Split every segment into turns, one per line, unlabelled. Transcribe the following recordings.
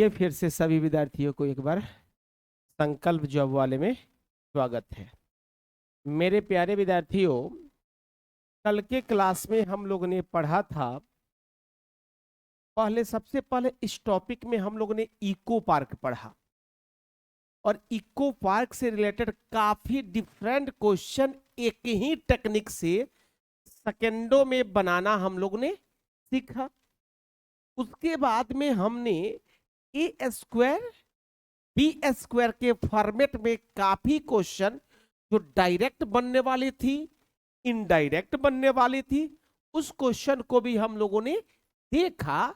देखिए, फिर से सभी विद्यार्थियों को एक बार संकल्प जॉब वाले में स्वागत है। मेरे प्यारे विद्यार्थियों, कल के क्लास में हम लोगों ने पढ़ा था, सबसे पहले इस टॉपिक में हम लोगों ने इको पार्क पढ़ा और इको पार्क से रिलेटेड काफी डिफरेंट क्वेश्चन एक ही टेक्निक से सेकेंडों में बनाना हम लोग ने सीखा। उसके बाद में हमने ए स्क्वायर बी स्क्वायर के फॉर्मेट में काफी क्वेश्चन जो डायरेक्ट बनने वाली थी, इनडायरेक्ट बनने वाली थी, उस क्वेश्चन को भी हम लोगों ने देखा,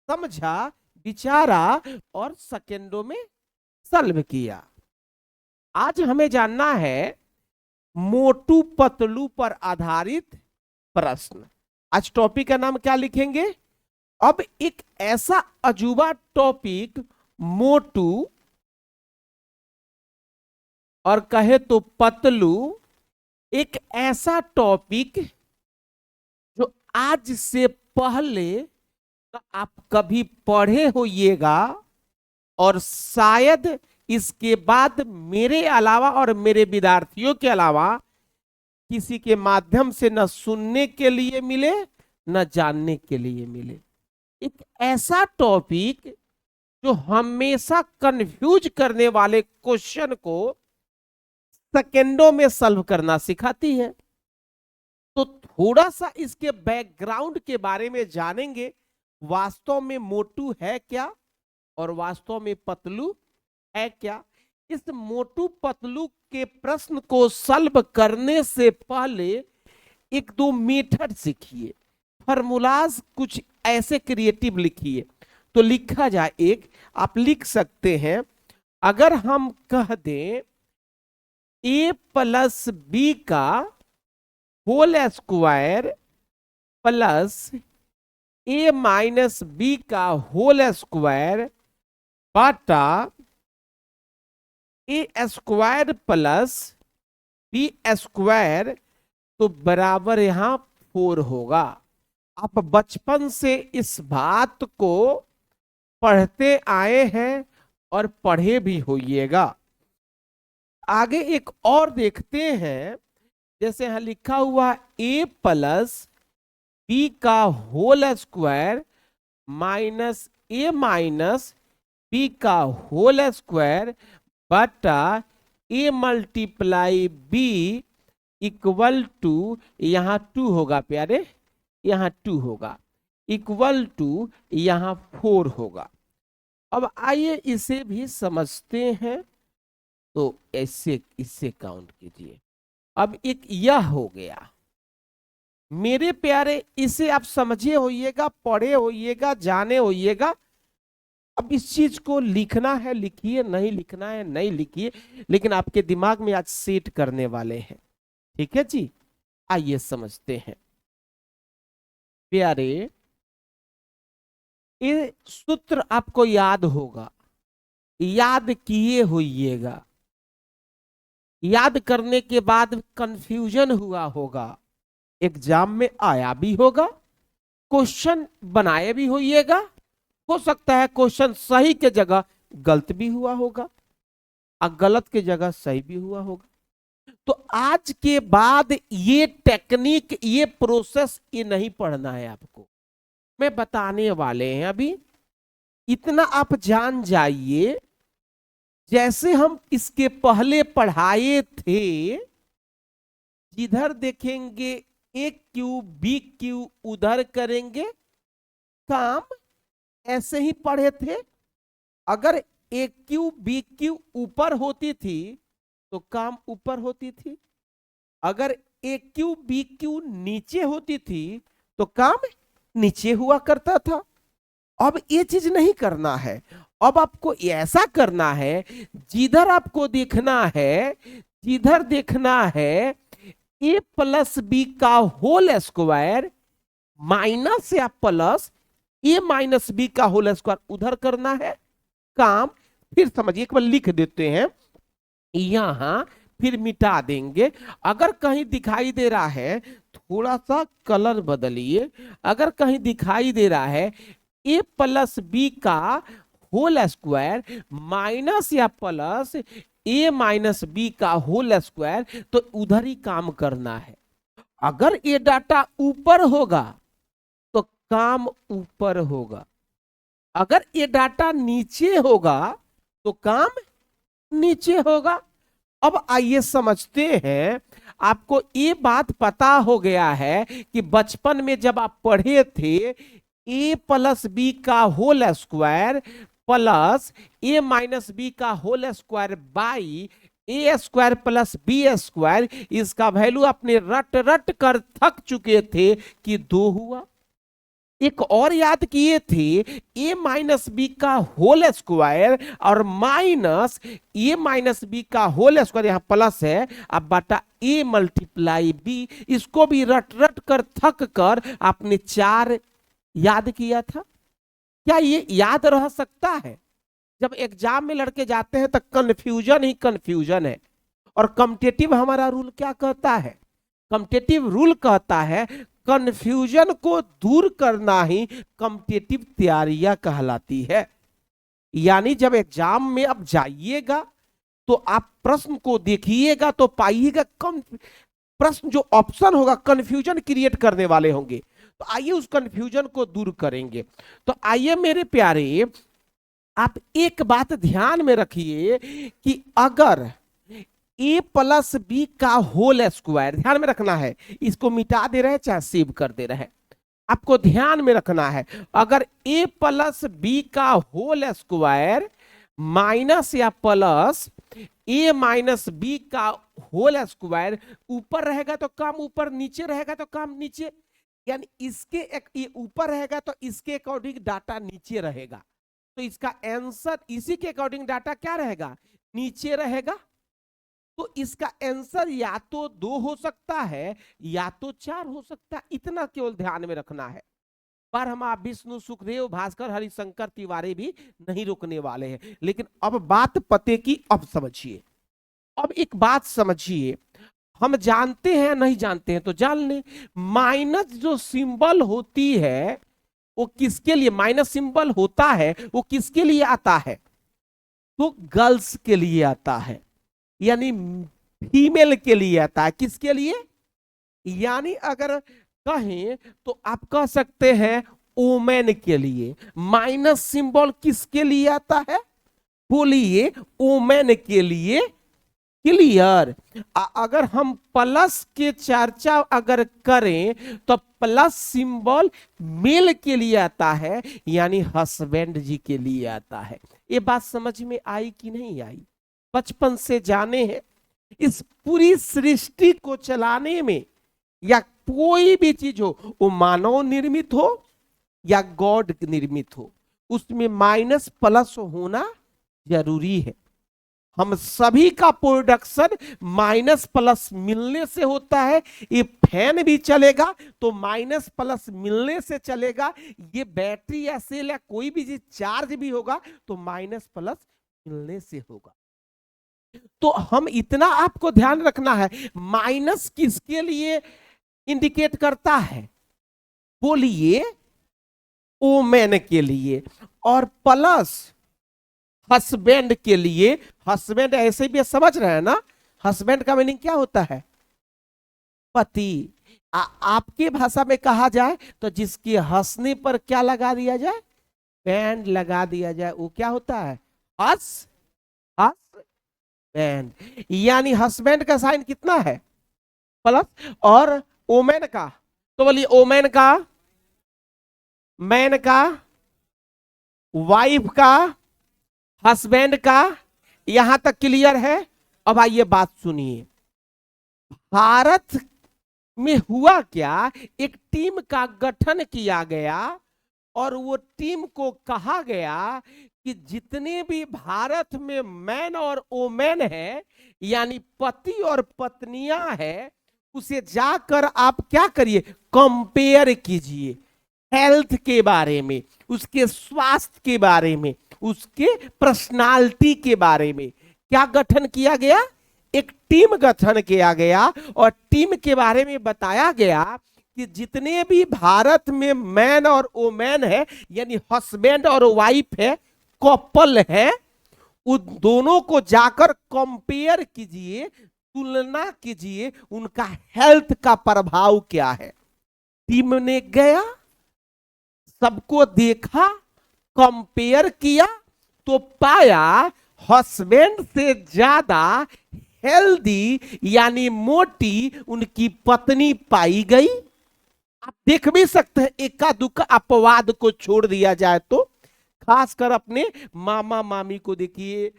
समझा, विचारा और सेकेंडों में सॉल्व किया। आज हमें जानना है मोटू पतलू पर आधारित प्रश्न। आज टॉपिक का नाम क्या लिखेंगे? अब एक ऐसा अजूबा टॉपिक, मोटू और कहे तो पतलू, एक ऐसा टॉपिक जो आज से पहले आप कभी पढ़े होइएगा और शायद इसके बाद मेरे अलावा और मेरे विद्यार्थियों के अलावा किसी के माध्यम से न सुनने के लिए मिले न जानने के लिए मिले। एक ऐसा टॉपिक जो हमेशा कंफ्यूज करने वाले क्वेश्चन को सेकेंडों में सॉल्व करना सिखाती है। तो थोड़ा सा इसके बैकग्राउंड के बारे में जानेंगे, वास्तव में मोटू है क्या और वास्तव में पतलू है क्या। इस मोटू पतलू के प्रश्न को सॉल्व करने से पहले एक दो मेथड सीखिए, फॉर्मूलाज कुछ ऐसे क्रिएटिव लिखिए। तो लिखा जाए, एक आप लिख सकते हैं, अगर हम कह दें a प्लस बी का whole square plus a minus B का होल स्क्वायर बटा a square plus B square, तो बराबर यहां 4 होगा। आप बचपन से इस बात को पढ़ते आए हैं और पढ़े भी होइएगा। आगे एक और देखते हैं, जैसे यहां लिखा हुआ a प्लस बी का whole square minus a minus B का होल स्क्वायर बटा a multiply B equal to, यहां 2 होगा प्यारे, यहां 2 होगा, इक्वल टू यहां 4 होगा। अब आइए इसे भी समझते हैं। तो ऐसे इससे काउंट कीजिए। अब एक यह हो गया मेरे प्यारे, इसे आप समझे होइएगा, पढ़े होइएगा, जाने होइएगा। अब इस चीज को लिखना है लिखिए, नहीं लिखना है नहीं लिखिए, लेकिन आपके दिमाग में आज सेट करने वाले हैं। ठीक है जी, आइए समझते हैं प्यारे। ये सूत्र आपको याद होगा, याद किए होइएगा। याद करने के बाद कंफ्यूजन हुआ होगा, एग्जाम में आया भी होगा, क्वेश्चन बनाए भी होइएगा, हो सकता है क्वेश्चन सही के जगह गलत भी हुआ होगा और गलत के जगह सही भी हुआ होगा। तो आज के बाद ये टेक्निक, ये प्रोसेस, ये नहीं पढ़ना है आपको, मैं बताने वाले हैं। अभी इतना आप जान जाइए, जैसे हम इसके पहले पढ़ाए थे, जिधर देखेंगे ए क्यू बी क्यू उधर करेंगे काम, ऐसे ही पढ़े थे। अगर ए क्यू बी क्यू ऊपर होती थी तो काम ऊपर होती थी, अगर ए क्यू बी क्यू नीचे होती थी तो काम नीचे हुआ करता था। अब ये चीज नहीं करना है, अब आपको ऐसा करना है, जिधर आपको देखना है, जिधर देखना है ए प्लस बी का होल स्क्वायर माइनस या प्लस ए माइनस बी का होल स्क्वायर, उधर करना है काम। फिर समझिए, एक बार लिख देते हैं यहां, फिर मिटा देंगे। अगर कहीं दिखाई दे रहा है, थोड़ा सा कलर बदलिए, अगर कहीं दिखाई दे रहा है ए प्लस बी का होल स्क्वायर माइनस या प्लस ए माइनस बी का होल स्क्वायर, तो उधर ही काम करना है। अगर ये डाटा ऊपर होगा तो काम ऊपर होगा, अगर ये डाटा नीचे होगा तो काम नीचे होगा। अब आइए समझते हैं, आपको ये बात पता हो गया है कि बचपन में जब आप पढ़े थे ए प्लस बी का whole square plus A minus B का whole square by A square plus B square, इसका वैल्यू अपने रट रट कर थक चुके थे कि 2 हुआ। एक और याद किए थे, ए माइनस बी का होल स्क्वायर और माइनस ए माइनस बी का होल स्क्वायर, यहां प्लस है, अब बटा ए मल्टीप्लाई बी, इसको भी रट रट कर थक कर आपने 4 याद किया था। क्या ये याद रह सकता है? जब एग्जाम में लड़के जाते हैं तो कंफ्यूजन ही कंफ्यूजन है। और कॉम्पिटिटिव हमारा रूल क्या कहता है? कॉम्पिटिटिव रूल कहता है कंफ्यूजन को दूर करना ही कॉम्पिटिटिव तैयारियां कहलाती है। यानी जब एग्जाम में अब जाइएगा तो आप प्रश्न को देखिएगा तो पाइएगा प्रश्न जो ऑप्शन होगा कंफ्यूजन क्रिएट करने वाले होंगे। तो आइए उस कंफ्यूजन को दूर करेंगे। तो आइए मेरे प्यारे, आप एक बात ध्यान में रखिए कि अगर ए प्लस बी का होल स्क्वायर, ध्यान में रखना है, इसको मिटा दे रहे हैं चाहे सेव कर दे रहे हैं, आपको ध्यान में रखना है, अगर ए प्लस बी का होल स्क्वायर माइनस या प्लस ए माइनस बी का होल स्क्वायर ऊपर रहेगा तो काम ऊपर, नीचे रहेगा तो काम नीचे, यानी इसके ये ऊपर रहेगा तो इसके अकॉर्डिंग डाटा नीचे रहेगा, तो इसका आंसर इसी के अकॉर्डिंग डाटा क्या रहेगा? नीचे रहेगा। तो इसका आंसर या तो 2 हो सकता है या तो 4 हो सकता है, इतना केवल ध्यान में रखना है। पर हम आप विष्णु, सुखदेव, भास्कर, हरिशंकर तिवारी भी नहीं रुकने वाले हैं। लेकिन अब बात पते की, अब समझिए, अब एक बात समझिए, हम जानते हैं नहीं जानते हैं तो जान लें, माइनस जो सिंबल होती है वो किसके लिए माइनस सिंबल होता है, वो किसके लिए आता है? तो गर्ल्स के लिए आता है, यानी फीमेल के लिए आता है। किसके लिए? यानी अगर कहें तो आप कह सकते हैं ओमेन के लिए। माइनस सिंबल किसके लिए आता है? बोलिए, ओमेन के लिए। क्लियर? अगर हम प्लस के चर्चा अगर करें तो प्लस सिंबल मेल के लिए आता है, यानी हस्बैंड जी के लिए आता है। ये बात समझ में आई कि नहीं आई? बचपन से जाने हैं। इस पूरी सृष्टि को चलाने में या कोई भी चीज हो, वो मानव निर्मित हो या गॉड निर्मित हो, उसमें माइनस प्लस होना जरूरी है। हम सभी का प्रोडक्शन माइनस प्लस मिलने से होता है। ये फैन भी चलेगा तो माइनस प्लस मिलने से चलेगा। ये बैटरी या सेल या कोई भी चीज चार्ज भी होगा तो माइनस प्लस मिलने से होगा। तो हम इतना आपको ध्यान रखना है, माइनस किसके लिए इंडिकेट करता है? बोलिए, ओमेन के लिए। और प्लस हस्बैंड के लिए। हस्बैंड ऐसे भी समझ रहे हैं ना, हस्बैंड का मीनिंग क्या होता है? पति। आपके भाषा में कहा जाए तो जिसके हंसने पर क्या लगा दिया जाए? बैंड लगा दिया जाए, वो क्या होता है? हस्बैंड। यानी हस्बैंड का साइन कितना है? प्लस। और ओमेन का, तो बोलिए ओमेन का, मैन का, वाइफ का, हस्बैंड का। यहां तक क्लियर है? अब आइए बात सुनिए। भारत में हुआ क्या, एक टीम का गठन किया गया और वो टीम को कहा गया कि जितने भी भारत में मैन और वोमेन है, यानी पति और पत्नियां हैं, उसे जाकर आप क्या करिए? कंपेयर कीजिए। हेल्थ के बारे में, उसके स्वास्थ्य के बारे में, उसके पर्सनालिटी के बारे में क्या गठन किया गया? एक टीम गठन किया गया और टीम के बारे में बताया गया कि जितने भी भारत में मैन और वोमेन है, यानी हस्बैंड और वाइफ है, कपल है उन दोनों को जाकर कंपेयर कीजिए, तुलना कीजिए, उनका हेल्थ का प्रभाव क्या है। टीम ने गया, सबको देखा, कंपेयर किया, तो पाया हस्बैंड से ज्यादा हेल्दी यानी मोटी उनकी पत्नी पाई गई। आप देख भी सकते हैं, एका दुक्का अपवाद को छोड़ दिया जाए तो, खासकर अपने मामा मामी को देखिए,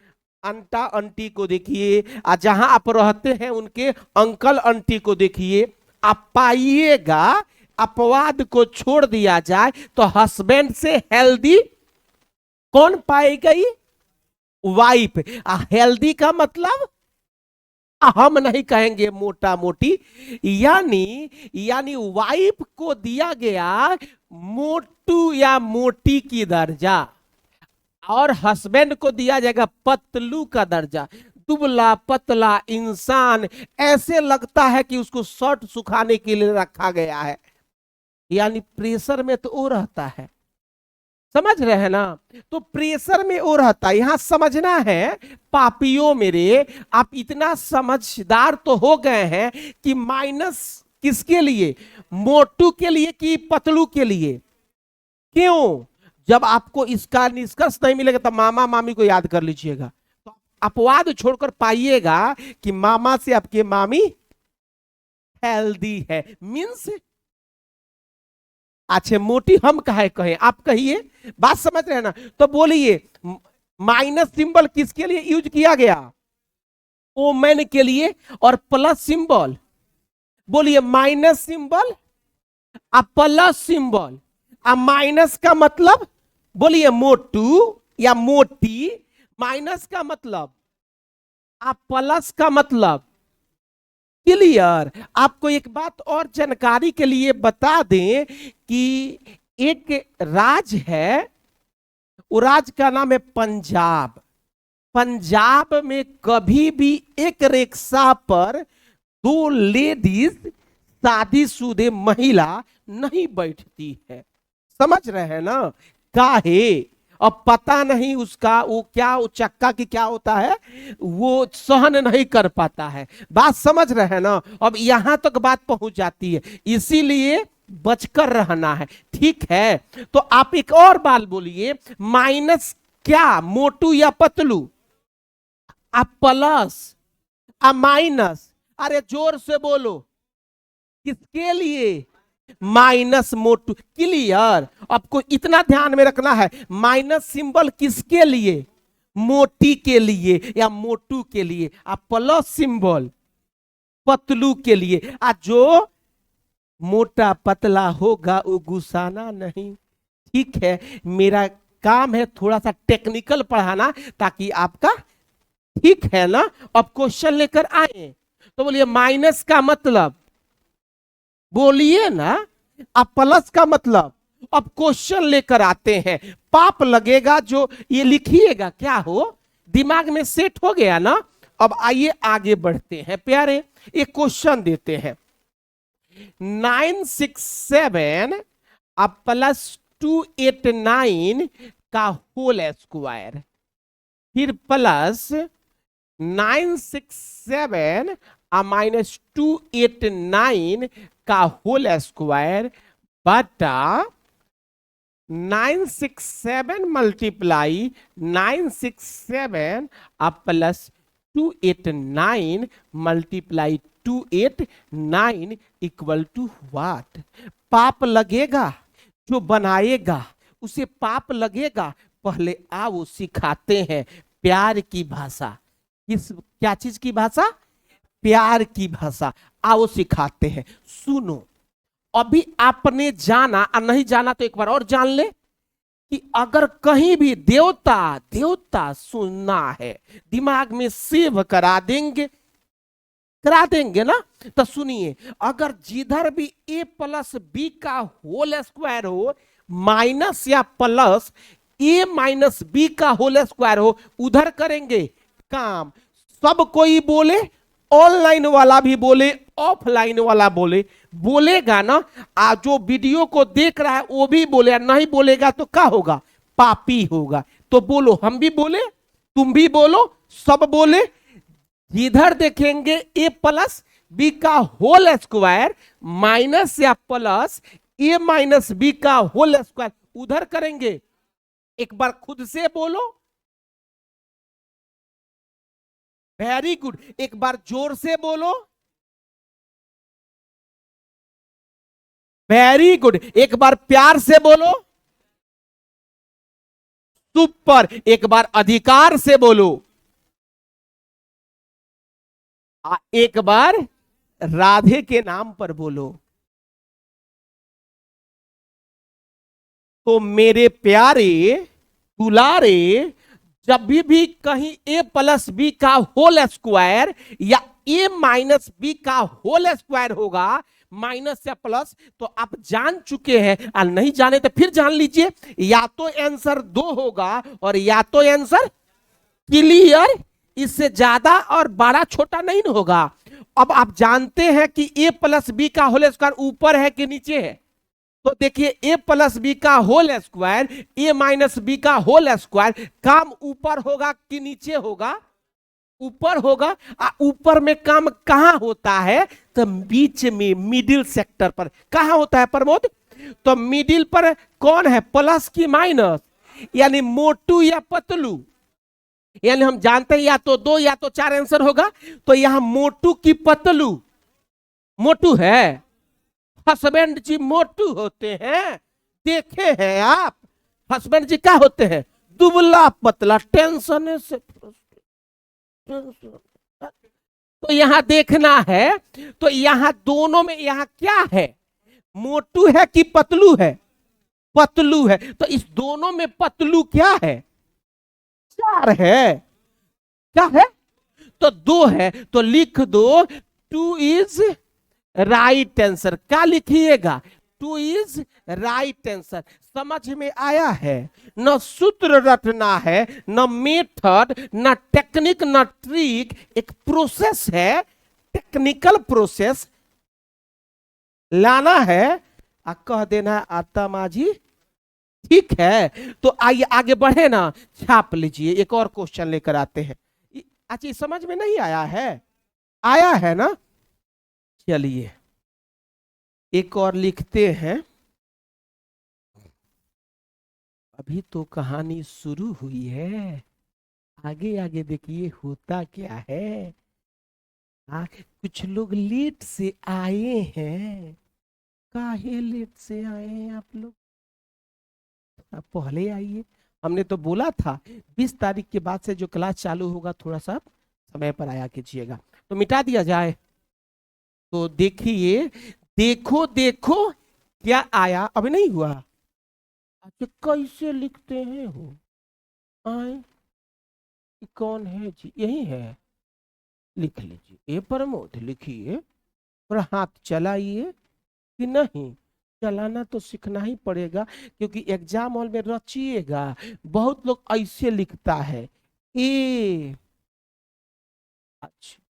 अंटा अंटी को देखिए, और जहां आप रहते हैं उनके अंकल आंटी को देखिए, आप पाइएगा अपवाद को छोड़ दिया जाए तो हस्बैंड से हेल्दी कौन पाई गई? वाइफ। हेल्दी का मतलब हम नहीं कहेंगे मोटा मोटी, यानी वाइफ को दिया गया मोटू या मोटी की दर्जा, और हस्बैंड को दिया जाएगा पतलू का दर्जा। दुबला पतला इंसान ऐसे लगता है कि उसको शर्ट सुखाने के लिए रखा गया है, यानी प्रेशर में तो वो रहता है, समझ रहे हैं ना। तो प्रेशर में वो रहता है। यहां समझना है पापियों मेरे, आप इतना समझदार तो हो गए हैं कि माइनस किसके लिए? मोटू के लिए कि पतलू के लिए? क्यों? जब आपको इसका निष्कर्ष नहीं मिलेगा तब मामा मामी को याद कर लीजिएगा, तो अपवाद छोड़कर पाइएगा कि मामा से आपके मामी हेल्दी है, मीन्स अच्छे मोटी हम कहें, आप कहिए, बात समझ रहे हैं ना। तो बोलिए माइनस सिंबल किसके लिए यूज किया गया? वोमेन के लिए। और प्लस सिंबल, बोलिए माइनस सिंबल और प्लस सिंबल। अब माइनस का मतलब बोलिए मोटू या मोटी, माइनस का मतलब, आप प्लस का मतलब। क्लियर? आपको एक बात और जानकारी के लिए बता दें कि एक राज्य है, वो राज्य का नाम है पंजाब। पंजाब में कभी भी एक रिक्शा पर दो लेडीज शादीशुदा महिला नहीं बैठती है, समझ रहे हैं ना। काहे? अब पता नहीं उसका वो क्या, वो चक्का की क्या होता है, वो सहन नहीं कर पाता है। बात समझ रहे हैं ना। अब यहां तक बात पहुंच जाती है, इसीलिए बचकर रहना है, ठीक है। तो आप एक और बात बोलिए, माइनस क्या, मोटू या पतलू? आप प्लस, आप माइनस, अरे जोर से बोलो, किसके लिए? माइनस मोटू। क्लियर? आपको इतना ध्यान में रखना है, माइनस सिंबल किसके लिए? मोटी के लिए या मोटू के लिए। आप प्लस सिंबल पतलू के लिए। आ जो मोटा पतला होगा वो गुस्साना नहीं, ठीक है। मेरा काम है थोड़ा सा टेक्निकल पढ़ाना, ताकि आपका, ठीक है ना। अब क्वेश्चन लेकर आए तो बोलिए माइनस का मतलब, बोलिए ना। अब प्लस का मतलब, अब क्वेश्चन लेकर आते हैं, पाप लगेगा जो ये लिखिएगा, क्या हो, दिमाग में सेट हो गया ना। अब आइए आगे बढ़ते हैं प्यारे, एक क्वेश्चन देते हैं। 967 अब प्लस 289 का होल स्क्वायर, फिर प्लस 967 माइनस 289 का होल स्क्वायर बटा 967 multiply 967 plus 289 multiply 289 equal to what? पाप लगेगा, जो बनाएगा उसे पाप लगेगा। पहले आओ सिखाते हैं प्यार की भाषा। क्या चीज की भाषा? प्यार की भाषा। आओ सिखाते हैं। सुनो, अभी आपने जाना और नहीं जाना तो एक बार और जान ले कि अगर कहीं भी देवता देवता सुनना है, दिमाग में सेव करा देंगे ना। तो सुनिए, अगर जिधर भी a प्लस बी का होल स्क्वायर हो, माइनस या प्लस a माइनस बी का होल स्क्वायर हो, उधर करेंगे काम। सब कोई बोले, ऑनलाइन वाला भी बोले, ऑफलाइन वाला बोले, बोलेगा ना। आज जो वीडियो को देख रहा है वो भी बोले, नहीं बोलेगा तो क्या होगा? पापी होगा। तो बोलो, हम भी बोले, तुम भी बोलो, सब बोले। जिधर देखेंगे ए प्लस बी का होल स्क्वायर माइनस या प्लस ए माइनस बी का होल स्क्वायर, उधर करेंगे। एक बार खुद से बोलो, वेरी गुड। एक बार जोर से बोलो, वेरी गुड। एक बार प्यार से बोलो, सुपर। एक बार अधिकार से बोलो, एक बार राधे के नाम पर बोलो। तो मेरे प्यारे दुलारे, जब भी कहीं ए प्लस बी का होल स्क्वायर या ए माइनस बी का होल स्क्वायर होगा, माइनस या प्लस, तो आप जान चुके हैं, और नहीं जाने तो फिर जान लीजिए, या तो आंसर 2 होगा और या तो आंसर क्लियर, इससे ज्यादा और बड़ा छोटा नहीं होगा। अब आप जानते हैं कि ए प्लस बी का होल स्क्वायर ऊपर है कि नीचे है, तो देखिए ए प्लस बी का होल स्क्वायर ए माइनस बी का होल स्क्वायर, काम ऊपर होगा कि नीचे होगा? ऊपर होगा। ऊपर में काम कहां होता है? तो बीच में, मिडिल सेक्टर पर। कहां होता है प्रमोद? तो मिडिल पर कौन है, प्लस की माइनस? यानी मोटू या पतलू, यानी हम जानते हैं या तो 2 या तो 4 आंसर होगा। तो यहां मोटू की पतलू, मोटू है, हस्बैंड जी मोटू होते हैं, देखे हैं आप? हस्बैंड जी क्या होते हैं? दुबला पतला, टेंशन से। तो यहां देखना है, तो यहां दोनों में यहां क्या है, मोटू है कि पतलू है? पतलू है। तो इस दोनों में पतलू क्या है? 4 है। क्या है? तो 2 है। तो लिख दो 2 इज राइट आंसर। क्या लिखिएगा? 2 इज राइट आंसर। समझ में आया है? न सूत्र रटना है, न मेथड, न टेक्निक, न ट्रिक, एक प्रोसेस है, टेक्निकल प्रोसेस लाना है, कह देना है आता माझी। ठीक है, तो आइए आगे बढ़े ना, छाप लीजिए। एक और क्वेश्चन लेकर आते हैं। अच्छा, समझ में नहीं आया है? आया है ना? चलिए एक और लिखते हैं। अभी तो कहानी शुरू हुई है, आगे आगे देखिए होता क्या है। कुछ लोग लेट से आए हैं। काहे लेट से आए हैं आप लोग? आप पहले आइए। हमने तो बोला था 20 तारीख के बाद से जो क्लास चालू होगा थोड़ा सा समय पर आया कीजिएगा। तो मिटा दिया जाए। तो देखिए, देखो देखो क्या आया। अभी नहीं हुआ? अच्छा, कैसे लिखते हैं हो? आए, कौन है जी? यही है, लिख लीजिए। ए प्रमोद लिखिए और हाथ चलाइए कि नहीं? चलाना तो सीखना ही पड़ेगा, क्योंकि एग्जाम हॉल में रचिएगा। बहुत लोग ऐसे लिखता है, ए, अच्छा,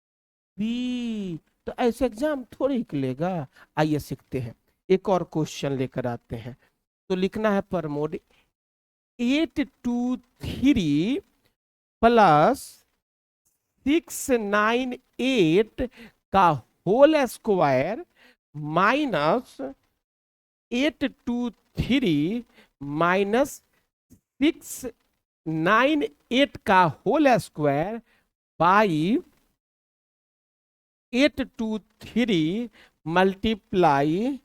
बी, तो ऐसे एग्जाम थोड़ी निकलेगा। आइए सीखते हैं, एक और क्वेश्चन लेकर आते हैं। तो लिखना है प्रमोद 823 प्लस 698 का होल स्क्वायर माइनस 823 माइनस 698 का whole square by 823 multiply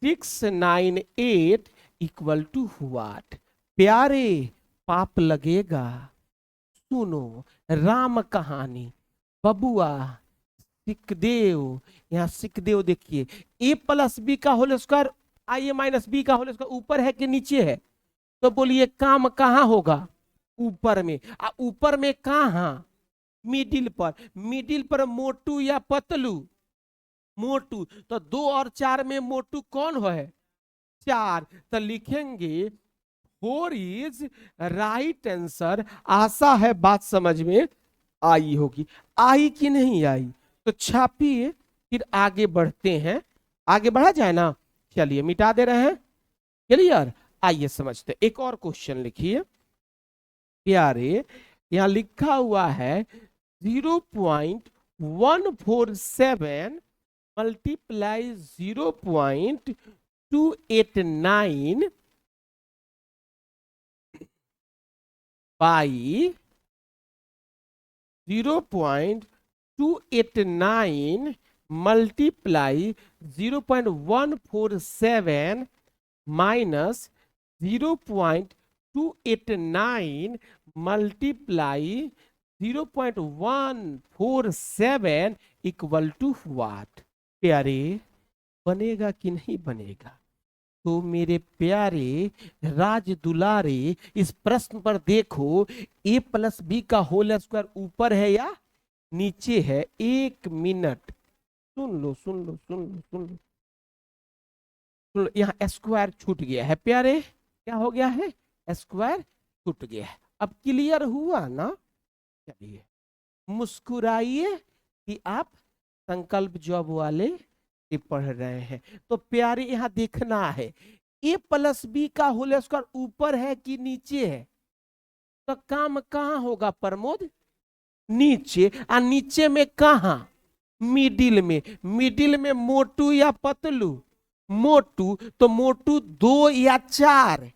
698 equal to what? प्यारे, पाप लगेगा। सुनो राम कहानी, बबुआ सिकदेव। यहाँ सिकदेव देखिए, ए प्लस बी का होल स्क्वायर आई ए माइनस बी का होल स्क्वायर ऊपर है कि नीचे है? तो बोलिए काम कहाँ होगा? ऊपर में। ऊपर में कहाँ? मिडिल पर। मिडिल पर मोटू या पतलू? मोटू। तो 2 और 4 में मोटू कौन है? 4। तो लिखेंगे 4 इज राइट आंसर। आशा है बात समझ में आई होगी। आई कि नहीं आई? तो छापिए, फिर आगे बढ़ते हैं। आगे बढ़ा जाए ना? चलिए मिटा दे रहे हैं। क्लियर? आइए समझते। एक और क्वेश्चन लिखिए। प्यारे यहाँ लिखा हुआ है 0.147 multiply 0.289 by 0.289 multiply 0.147 minus 0.289 multiply 0.147 equal to what. प्यारे बनेगा कि नहीं बनेगा? तो मेरे प्यारे राज दुलारे इस प्रश्न पर देखो, a प्लस बी का होल स्क्वायर ऊपर है या नीचे है? एक मिनट, सुन लो सुन लो सुन लो सुन लो सुन लो, यहाँ स्क्वायर छूट गया है प्यारे। क्या हो गया है? स्क्वायर छूट गया है। अब क्लियर हुआ ना? चलिए मुस्कुराइए कि आप संकल्प जॉब वाले पढ़ रहे हैं। तो प्यारे यहाँ देखना है a प्लस बी का होल स्क्वायर ऊपर है कि नीचे है? तो काम कहाँ होगा प्रमोद? नीचे। और नीचे में कहाँ? मिडिल में। मिडिल में मोटू या पतलू? मोटू। तो मोटू 2 या 4?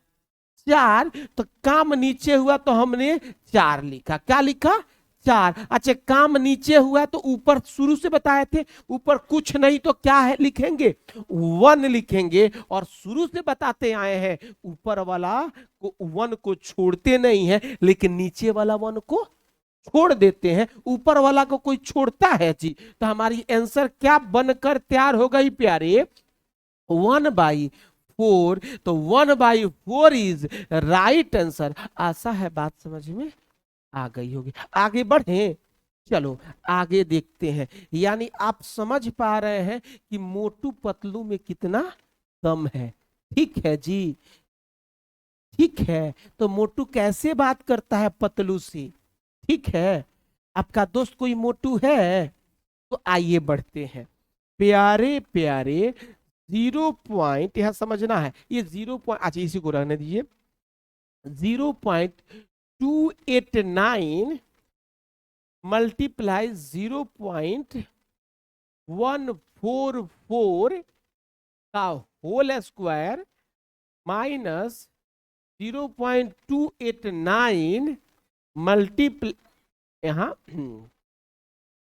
4। तो काम नीचे हुआ तो हमने 4 लिखा। क्या लिखा? 4। अच्छा काम नीचे हुआ तो ऊपर शुरू से बताए थे ऊपर कुछ नहीं तो क्या है लिखेंगे? 1 लिखेंगे। और शुरू से बताते आए हैं ऊपर वाला को 1 को छोड़ते नहीं है, लेकिन नीचे वाला 1 को छोड़ देते हैं। ऊपर वाला को कोई छोड़ता है जी? तो हमारी आंसर क्या बनकर तैयार हो गई प्यारे? 1/4। तो 1/4 इज राइट आंसर। आशा है बात समझ में आ गई होगी। आगे बढ़े, चलो आगे देखते हैं। यानी आप समझ पा रहे हैं कि मोटू पतलू में कितना दम है। ठीक है जी, ठीक है। तो मोटू कैसे बात करता है पतलू से? ठीक है, आपका दोस्त कोई मोटू है? तो आइए बढ़ते हैं। प्यारे प्यारे 0 पॉइंट यहां समझना है। ये 0 पॉइंट, अच्छा इसी को रहने दीजिए। 0.289 मल्टीप्लाई 0.144 का होल स्क्वायर माइनस 0.289 मल्टीप्लाई, यहाँ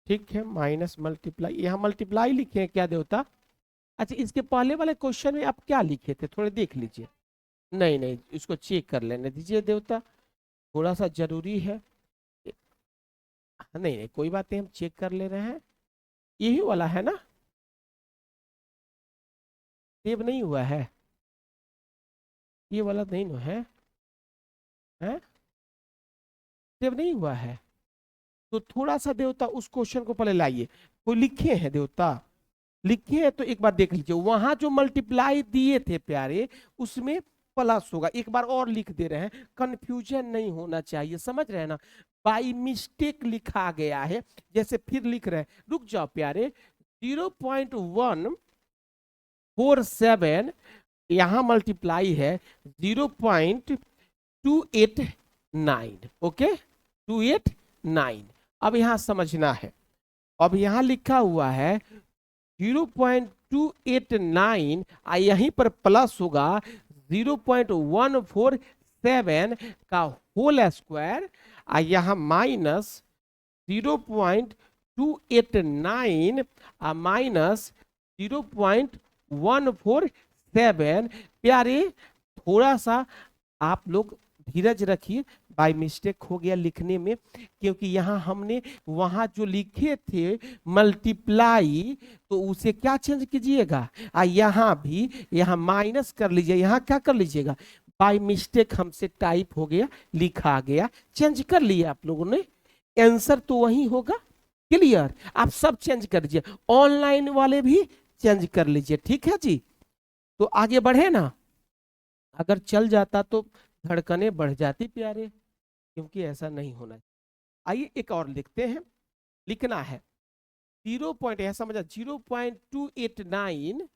ठीक है माइनस मल्टीप्लाई, यहाँ मल्टीप्लाई लिखे हैं क्या देवता? अच्छा इसके पहले वाले क्वेश्चन में आप क्या लिखे थे थोड़े देख लीजिए। नहीं नहीं इसको चेक कर लेने दीजिए देवता, थोड़ा सा जरूरी है। नहीं नहीं कोई बात नहीं, हम चेक कर ले रहे हैं। यही वाला है ना? सेव नहीं हुआ है? ये वाला नहीं ना है? हैं? सेव नहीं हुआ है? तो थोड़ा सा देवता उस क्वेश्चन को पहले लाइए। कोई लिखे हैं देवता? लिखे हैं तो एक बार देख लीजिए। वहां जो मल्टीप्लाई दिए थे प्यारे उसमें प्लस होगा। एक बार और लिख दे रहे हैं, कंफ्यूजन नहीं होना चाहिए, समझ रहे हैं ना? बाई मिस्टेक लिखा गया है। जैसे फिर लिख रहे हैं, रुक जाओ प्यारे। 0.147 यहां मल्टीप्लाई है 0.289। ओके 289। अब यहां समझना है। अब यहां लिखा हुआ है 0.289 यहीं पर प्लस होगा 0.147 का होल स्क्वायर, यहाँ माइनस 0.289 माइनस 0.147। प्यारे थोड़ा सा आप लोग धीरज रखिए, बाय मिस्टेक हो गया लिखने में, क्योंकि यहाँ हमने वहां जो लिखे थे मल्टीप्लाई तो उसे क्या चेंज कीजिएगा, यहाँ भी यहाँ माइनस कर लीजिए, यहाँ क्या कर लीजिएगा, बाय मिस्टेक हमसे टाइप हो गया, लिखा गया, चेंज कर लिया आप लोगों ने। आंसर तो वही होगा। क्लियर? आप सब चेंज कर लीजिए, ऑनलाइन वाले भी चेंज कर लीजिए। ठीक है जी? तो आगे बढ़े ना, अगर चल जाता तो धड़कने बढ़ जाती प्यारे, क्योंकि ऐसा नहीं होना। आइए एक और लिखते हैं। लिखना है 0 पॉइंट, यह समझा 0.289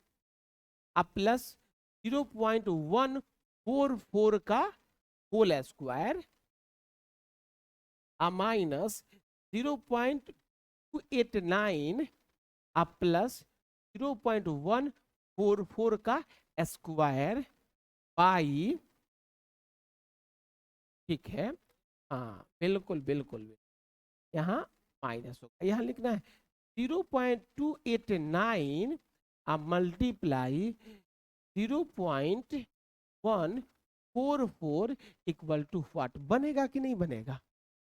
प्लस 0.144 का होल स्क्वायर माइनस 0.289 प्लस 0.144 का स्क्वायर बाई, ठीक है, हाँ बिल्कुल बिल्कुल, यहाँ माइनस होगा, यहाँ लिखना है 0.289 मल्टीप्लाई 0.144 इक्वल टू व्हाट, बनेगा कि नहीं बनेगा?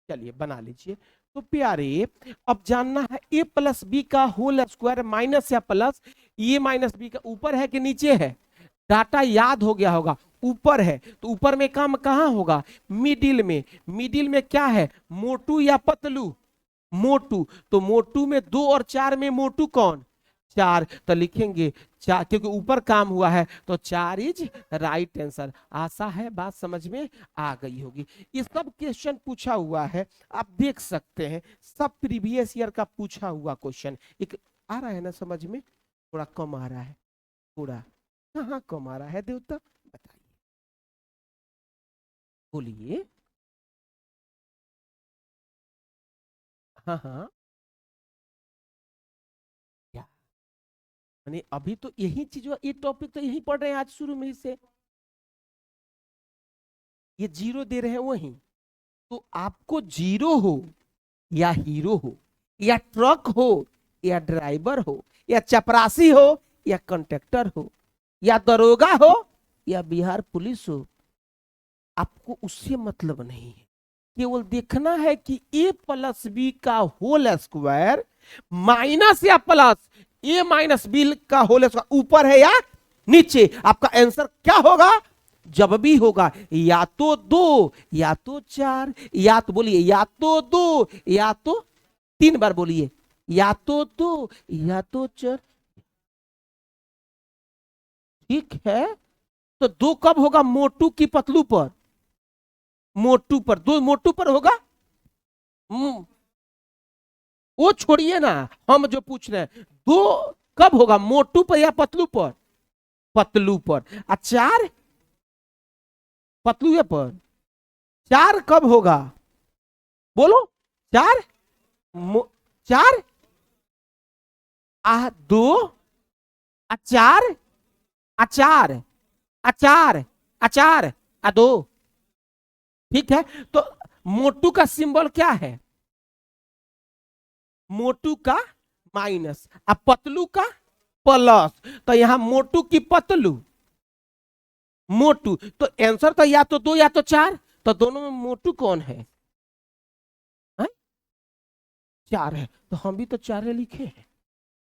चलिए बना लीजिए। तो प्यारे अब जानना है ए प्लस बी का होल स्क्वायर माइनस या प्लस, ये माइनस बी का ऊपर है कि नीचे है? डाटा याद हो गया होगा, ऊपर है, तो ऊपर में काम कहाँ होगा? मिडिल में। मिडिल में क्या है, मोटू या पतलू? मोटू। तो मोटू में 2 और 4 में मोटू कौन? 4। तो लिखेंगे 4, क्योंकि ऊपर काम हुआ है, तो 4 इज राइट आंसर। आशा है बात समझ में आ गई होगी। ये सब क्वेश्चन पूछा हुआ है, आप देख सकते हैं, सब प्रीवियस ईयर का पूछा हुआ क्वेश्चन। एक आ रहा है ना समझ में? थोड़ा कम आ रहा है, थोड़ा कहाँ कम आ रहा है देवता, बताइए, बोलिए। हाँ हाँ, क्या यानी अभी तो यही चीज, ये टॉपिक तो यही पढ़ रहे हैं आज शुरू में ही से, ये जीरो दे रहे हैं वही। तो आपको जीरो हो या हीरो हो या ट्रक हो या ड्राइवर हो या चपरासी हो या कंडक्टर हो या दरोगा हो या बिहार पुलिस हो, आपको उससे मतलब नहीं है। केवल देखना है कि ए प्लस बी का होल स्क्वायर माइनस या प्लस ए माइनस बी का होल स्क्वायर ऊपर है या नीचे। आपका आंसर क्या होगा? जब भी होगा या तो 2 या तो 4, या तो बोलिए या तो 2 या तो 3 बार बोलिए, या तो 2 या तो 4। ठीक है, तो 2 कब होगा? मोटू की पतलू पर, मोटू पर, 2 मोटू पर होगा। वो छोड़िए ना, हम जो पूछ रहे हैं 2 कब होगा, मोटू पर या पतलू पर? पतलू पर। 4 पतलू पर, 4 कब होगा? बोलो 4, 4 2 4 4 4 4 2। ठीक है, तो मोटू का सिंबल क्या है? मोटू का माइनस, अब पतलू का प्लस। तो यहां मोटू की पतलू, मोटू, तो आंसर तो या तो 2 या तो 4, तो दोनों में मोटू कौन है? 4 है, तो हम भी तो 4 लिखे हैं।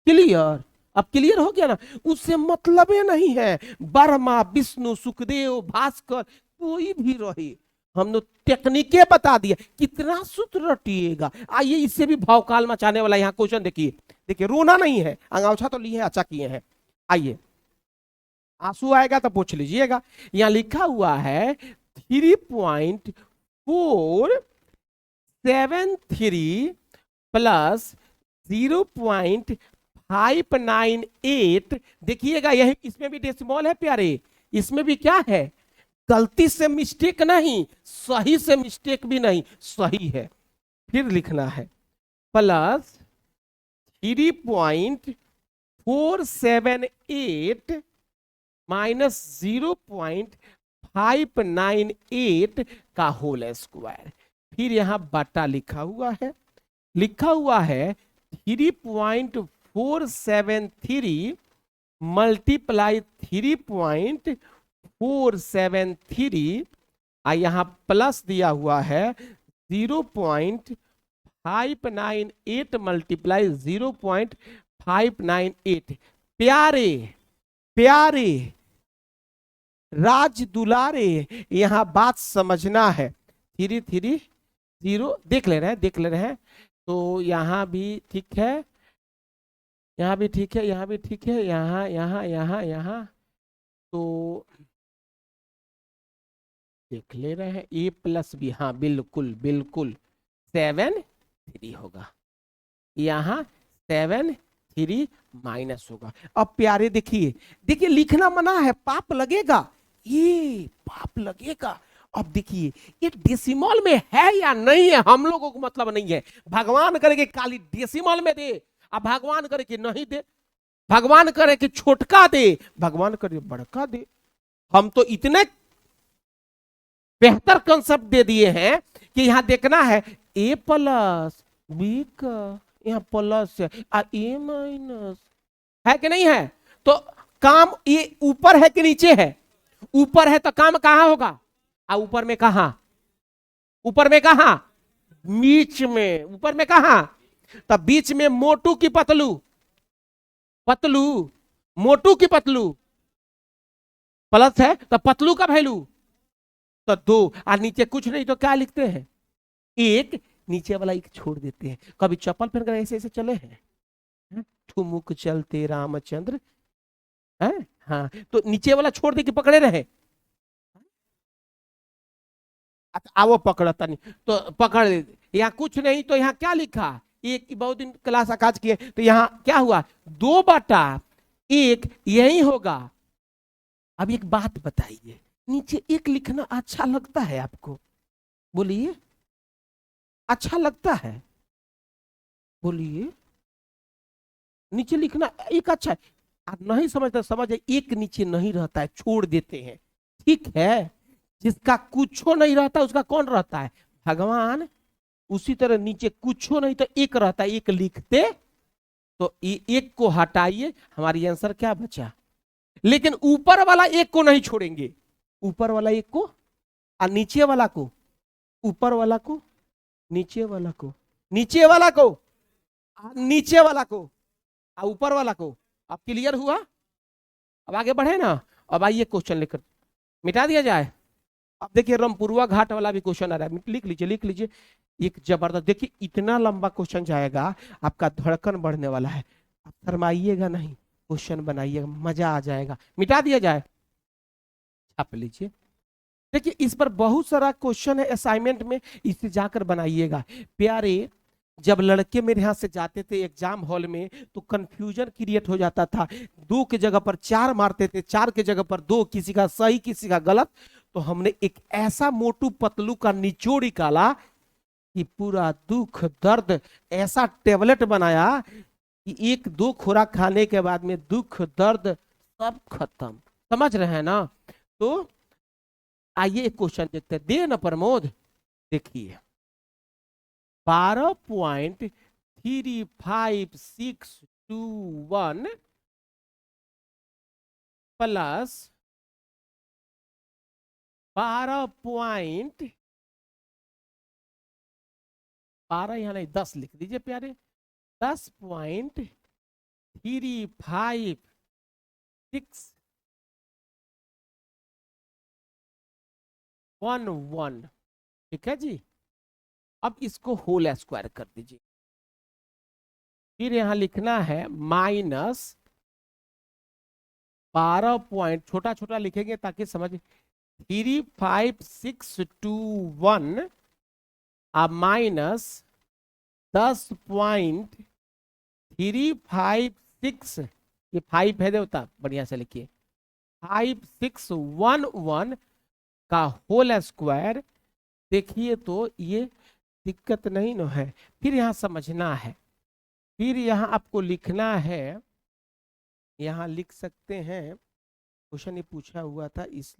क्लियर? अब क्लियर हो गया ना? उससे मतलब ही नहीं है ब्रह्मा विष्णु सुखदेव भास्कर कोई भी रहे, हमने टेक्निके बता दिया, कितना सूत्र रटिएगा। आइए इससे भी भावकाल मचाने वाला यहाँ क्वेश्चन देखिए, देखिए रोना नहीं है, अंगौछा तो लिए अच्छा किए हैं। आइए, आंसू आएगा तो पूछ लीजिएगा। यहाँ लिखा हुआ है 3.473 प्लस 0.598। देखिएगा यही, इसमें भी डेसिमल है प्यारे, इसमें भी क्या है, गलती से मिस्टेक नहीं, सही से मिस्टेक भी नहीं, सही है। फिर लिखना है प्लस 3.478 माइनस 0.598 का होल स्क्वायर। फिर यहां बटा लिखा हुआ है, लिखा हुआ है 3.473 मल्टीप्लाई 3.473, यहां प्लस दिया हुआ है 0.598 मल्टीप्लाई 0.598। प्यारे प्यारे राज दुलारे, यहां बात समझना है। 330 देख ले रहे हैं, देख ले रहे हैं, तो यहां भी ठीक है, यहां भी ठीक है, यहां भी ठीक है, यहां यहां यहां यहां, तो देख ले रहे हैं ए प्लस बी, हाँ बिल्कुल बिल्कुल 7 3 होगा, यहां 7 3 माइनस होगा। अब प्यारे देखिए, देखिए लिखना मना है, पाप लगेगा, ये पाप लगेगा, अब देखिए ये डेसिमल में है या नहीं है हम लोगों को मतलब नहीं है। भगवान करे कि खाली डेसिमल में दे, अब भगवान करे कि नहीं दे, भगवान करे कि छोटका दे, भगवान करे बड़का दे। हम तो इतने बेहतर कंसेप्ट दे दिए हैं कि यहां देखना है ए प्लस बी का यहाँ प्लस है ए माइनस है कि नहीं है। तो काम ये ऊपर है कि नीचे है? ऊपर है तो काम कहां होगा? ऊपर में कहा? ऊपर में कहा? बीच में। ऊपर में कहा? तब बीच में मोटू की पतलू? पतलू मोटू की पतलू प्लस है तो पतलू का वैल्यू तो 2 और नीचे कुछ नहीं तो क्या लिखते हैं? एक। नीचे वाला एक छोड़ देते हैं। कभी चप्पल पहनकर ऐसे ऐसे चले हैं? ठुमुक चलते रामचंद्र है। हाँ तो नीचे वाला छोड़ दे कि पकड़े रहे। आओ पकड़ता नहीं तो पकड़ ले। यहाँ कुछ नहीं तो यहाँ क्या लिखा? एक। बहुत दिन क्लास आकाश किए तो यहाँ क्या हुआ? 2/1 यही होगा। अब एक बात बताइए, नीचे एक लिखना अच्छा लगता है आपको? बोलिए अच्छा लगता है? बोलिए नीचे लिखना एक अच्छा है। आप नहीं समझते समझ एक नीचे नहीं रहता है, छोड़ देते हैं। ठीक है, जिसका कुछ नहीं रहता उसका कौन रहता है? भगवान। उसी तरह नीचे कुछ नहीं तो एक रहता है, एक लिखते तो एक को हटाइए, हमारी आंसर क्या बचा? लेकिन ऊपर वाला एक को नहीं छोड़ेंगे। ऊपर वाला एक को और नीचे वाला को, ऊपर वाला को नीचे वाला को, नीचे वाला को नीचे वाला को और ऊपर वाला को। अब क्लियर हुआ? अब आगे बढ़े ना। अब आइए क्वेश्चन लेकर मिटा दिया जाए। अब देखिए रामपुरवा घाट वाला भी क्वेश्चन आ रहा है, लिख लीजिए लिख लीजिए। एक जबरदस्त, देखिए इतना लंबा क्वेश्चन जाएगा आपका धड़कन बढ़ने वाला है। आप शर्माइएगा नहीं, क्वेश्चन बनाइएगा, मजा आ जाएगा। मिटा दिया जाए, छाप लीजिए। देखिए इस पर बहुत सारा क्वेश्चन है असाइनमेंट में, इसे जाकर बनाइएगा प्यारे। जब लड़के मेरे यहाँ से जाते थे एग्जाम हॉल में तो कंफ्यूजन क्रिएट हो जाता था। 2 की जगह पर 4 मारते थे, 4 की जगह पर 2, किसी का सही किसी का गलत। तो हमने एक ऐसा मोटू पतलू का निचोड़ निकाला कि पूरा दुख दर्द ऐसा टेबलेट बनाया कि 1-2 खुराक खाने के बाद में दुख दर्द सब खत्म। समझ रहे हैं ना? तो आइए एक क्वेश्चन देखते हैं। दे न प्रमोद, देखिए 12.3561 प्लस 12 यहाँ नहीं 10 लिख दीजिए प्यारे। 10.3561 ठीक है जी। अब इसको होल स्क्वायर कर दीजिए। फिर यहां लिखना है माइनस 12 पॉइंट, छोटा छोटा लिखेंगे ताकि समझ। 3561 अब माइनस 10.356, ये 5 है देवता, बढ़िया से लिखिए। 5611 का होल स्क्वायर। देखिए तो ये दिक्कत नहीं न है। फिर यहाँ समझना है, फिर यहाँ आपको लिखना है, यहाँ लिख सकते हैं। क्वेश्चन ये पूछा हुआ था इस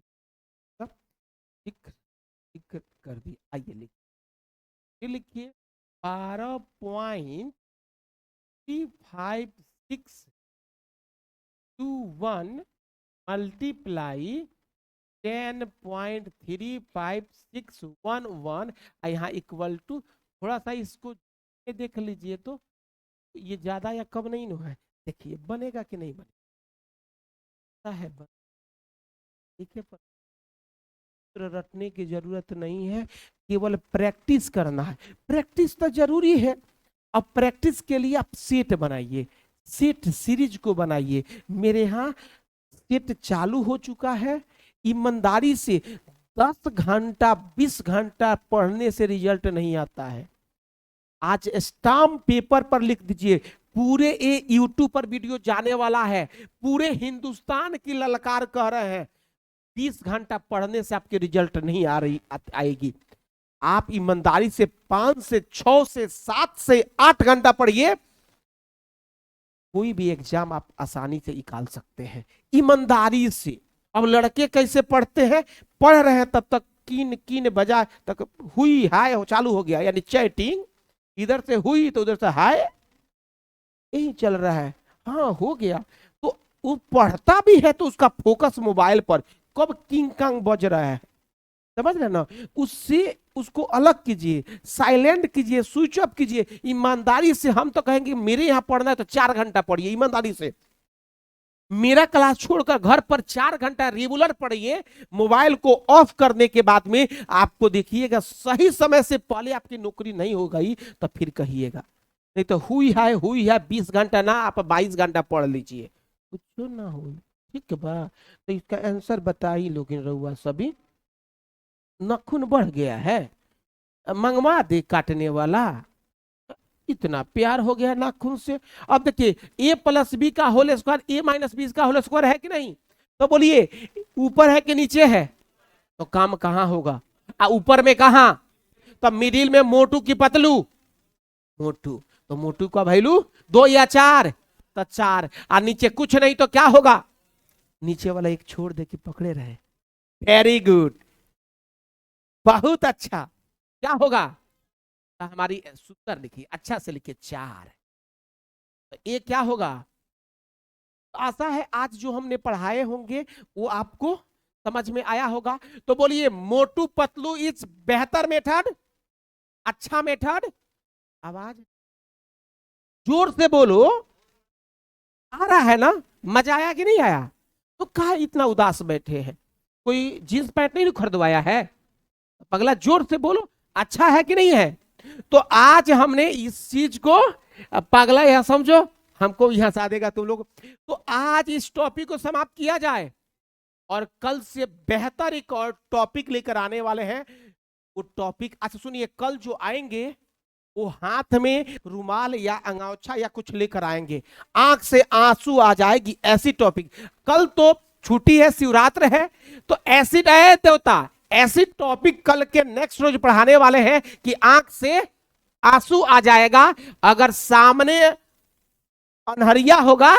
कर दी। आइए लिखिए 12.3561 मल्टीप्लाई 10.35611 यहाँ इक्वल टू, थोड़ा सा इसको देख लीजिए तो ये ज्यादा या कम नहीं है। देखिए बनेगा कि नहीं बनेगा है। देखिए रटने की जरूरत नहीं है, केवल प्रैक्टिस करना है। प्रैक्टिस तो जरूरी है। अब प्रैक्टिस के लिए आप सेट बनाइए, सेट सीरीज को बनाइए। मेरे यहाँ सेट चालू हो चुका है। ईमानदारी से 10 घंटा 20 घंटा पढ़ने से रिजल्ट नहीं आता है। आज स्टाम्प पेपर पर लिख दीजिए। पूरे ये यूट्यूब पर वीडियो जाने वाला है, पूरे हिंदुस्तान की ललकार कह रहे हैं 30 घंटा पढ़ने से आपके रिजल्ट नहीं आएगी। आप ईमानदारी से 5 से 6 से 7 से 8 घंटा पढ़िए, कोई भी एग्जाम आप आसानी से निकाल सकते हैं ईमानदारी से। अब लड़के कैसे पढ़ते हैं, पढ़ रहे हैं तब तक कीन कीन बजा तक हुई हाय चालू हो गया, यानी चैटिंग, इधर से हुई तो उधर से हाय, यही चल रहा है। हाँ हो गया, तो वो पढ़ता भी है तो उसका फोकस मोबाइल पर, कब किंग कांग बज रहा है, समझ रहे ना, उससे उसको अलग कीजिए, साइलेंट कीजिए, स्विच ऑफ कीजिए। ईमानदारी से हम तो कहेंगे मेरे यहाँ पढ़ना है तो 4 घंटा पढ़िए ईमानदारी से, मेरा क्लास छोड़कर घर पर 4 घंटा रेगुलर पढ़िए। मोबाइल को ऑफ करने के बाद में आपको देखिएगा सही समय से पहले आपकी नौकरी नहीं हो गई तो फिर कहिएगा, नहीं तो हुई है 20 घंटा ना, आप 22 घंटा पढ़ लीजिए, कुछ ना हो, ठीक बा। तो इसका आंसर बताई लोग रहुआ सभी। नखून बढ़ गया है, मंगवा दे काटने वाला, इतना प्यार हो गया नाखून से। अब देखिए a प्लस बी का whole square a minus B का होल स्क्वायर है कि नहीं, तो बोलिए ऊपर है कि नीचे है, तो काम कहां होगा, ऊपर में कहां, तो मिडिल में मोटू की पतलू, मोटू, तो मोटू का वैल्यू 2 या 4, तो 4, और नीचे कुछ नहीं तो क्या होगा, नीचे वाला एक छोड़ दे कि पकड़े रहे। वेरी गुड, बहुत अच्छा, क्या होगा, हमारी सूत्र लिखिए, अच्छा से लिखिए 4, तो ये क्या होगा। आशा है आज जो हमने पढ़ाए होंगे वो आपको समझ में आया होगा। तो बोलिए मोटू पतलू इज बेहतर मेथड, अच्छा मेथड, आवाज जोर से बोलो, आ रहा है ना, मजा आया कि नहीं आया, तो कहा इतना उदास बैठे हैं, कोई जींस पैंट नहीं खरीदवाया है, पगला जोर से बोलो, अच्छा है कि नहीं है। तो आज हमने इस चीज को, पगला यह समझो, हमको यहां से देगा तुम लोग, तो आज इस टॉपिक को समाप्त किया जाए, और कल से बेहतर एक और टॉपिक लेकर आने वाले हैं। वो टॉपिक, अच्छा सुनिए, कल जो आएंगे वो हाथ में रुमाल या अंगोछा या कुछ लेकर आएंगे, आंख से आंसू आ जाएगी, ऐसी टॉपिक। कल तो छुट्टी है, शिवरात्रि है, तो एसिड है देवता, ऐसी टॉपिक कल के नेक्स्ट रोज पढ़ाने वाले हैं कि आंख से आंसू आ जाएगा, अगर सामने अनहरिया होगा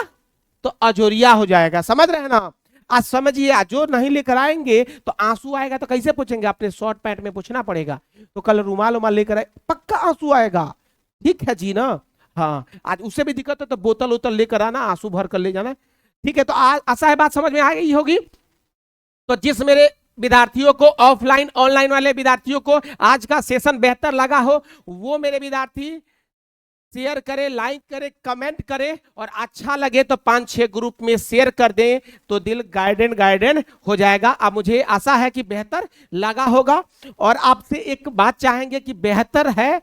तो अजोरिया हो जाएगा, समझ रहे हैं ना। आज समझिए, अजोर नहीं लेकर आएंगे तो आंसू आएगा, तो कैसे पूछेंगे, अपने शॉर्ट पैंट में पूछना पड़ेगा, तो कल रुमाल उमाल लेकर आए, पक्का आंसू आएगा, ठीक है जी ना। हाँ आज उससे भी दिक्कत है तो बोतल उतल लेकर आना, आंसू भर कर ले जाना, ठीक है। तो आज आशा है बात समझ में आ गई होगी। तो जिस मेरे विद्यार्थियों को, ऑफलाइन ऑनलाइन वाले विद्यार्थियों को आज का सेशन बेहतर लगा हो, वो मेरे विद्यार्थी शेयर करें, लाइक करें, कमेंट करें, और अच्छा लगे तो 5-6 ग्रुप में शेयर कर दें, तो दिल गाइडेन हो जाएगा। अब मुझे आशा है कि बेहतर लगा होगा, और आपसे एक बात चाहेंगे कि बेहतर है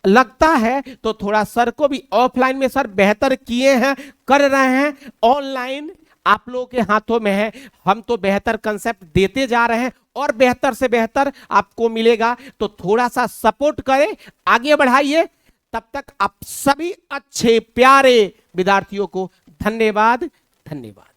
लगता है तो थोड़ा सर को भी, ऑफलाइन में सर बेहतर किए हैं, कर रहे हैं, ऑनलाइन आप लोगों के हाथों में है, हम तो बेहतर कंसेप्ट देते जा रहे हैं, और बेहतर से बेहतर आपको मिलेगा, तो थोड़ा सा सपोर्ट करें, आगे बढ़ाइए। तब तक आप सभी अच्छे प्यारे विद्यार्थियों को धन्यवाद, धन्यवाद।